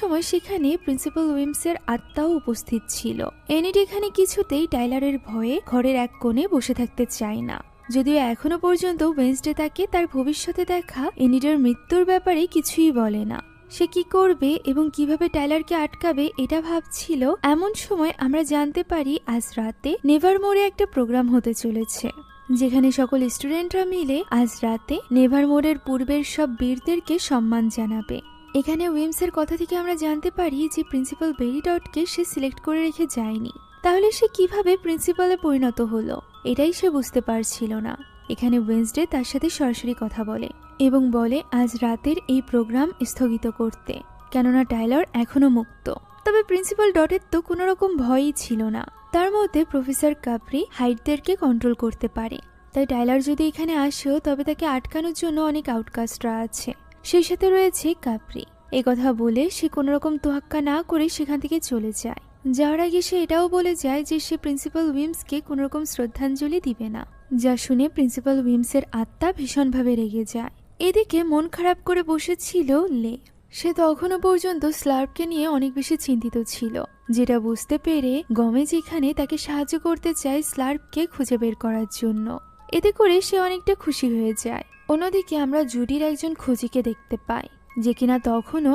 সময় সেখানে প্রিন্সিপাল উইমসের আত্মাও উপস্থিত ছিল। এনিড এখানে কিছুতেই টাইলারের ভয়ে ঘরের এক কোণে বসে থাকতে চায় না, যদিও এখনো পর্যন্ত ওয়েন্সডে তাকে তার ভবিষ্যতে দেখা এনিডের মৃত্যুর ব্যাপারে কিছুই বলে না। সে কি করবে এবং কিভাবে টাইলারকে আটকাবে এটা ভাবছিল। এমন সময় আমরা জানতে পারি আজ রাতে নেভারমোরে একটা প্রোগ্রাম হতে চলেছে, যেখানে সকল স্টুডেন্টরা মিলে আজ রাতে নেভারমোরের পূর্বের সব বীরদেরকে সম্মান জানাবে। এখানে উইমসের কথা থেকে আমরা জানতে পারি যে প্রিন্সিপাল বেরিডটকে সে সিলেক্ট করে রেখে যায়নি, তাহলে সে কিভাবে প্রিন্সিপালে পরিণত হলো এটাই সে বুঝতে পারছিল না। এখানে ওয়েন্সডে তার সাথে সরাসরি কথা বলে এবং বলে আজ রাতের এই প্রোগ্রাম স্থগিত করতে, কেননা টাইলার এখনো মুক্ত। তবে প্রিন্সিপাল ডটের তো কোনো রকম ভয়ই ছিল না, তার মধ্যে প্রফেসর কাপ্রি হাইডদেরকে কন্ট্রোল করতে পারে। তাই টাইলার যদি এখানে আসেও তবে তাকে আটকানোর জন্য অনেক আউটকাস্টরা আছে, সেই সাথে রয়েছে কাপ্রি। এই কথা বলে সে কোনো রকম তোয়াক্কা না করে সেখান থেকে চলে যায়। যাওয়ার আগে সে এটাও বলে যায় যে সে প্রিন্সিপাল উইমসকে কোনো রকম শ্রদ্ধাঞ্জলি দিবে না, যা শুনে প্রিন্সিপাল উইমসের আত্মা ভীষণভাবে রেগে যায়। এদিকে মন খারাপ করে বসেছিল লে। সে তখনও পর্যন্ত স্লার্পকে নিয়ে অনেক বেশি চিন্তিত ছিল, যেটা বুঝতে পেরে গমেজ এখানে তাকে সাহায্য করতে চায় স্লার্পকে খুঁজে বের করার জন্য। এতে করে সে অনেকটা খুশি হয়ে যায়। অন্যদিকে আমরা জুডির একজন খোঁজিকে দেখতে পাই, যে কিনা তখনও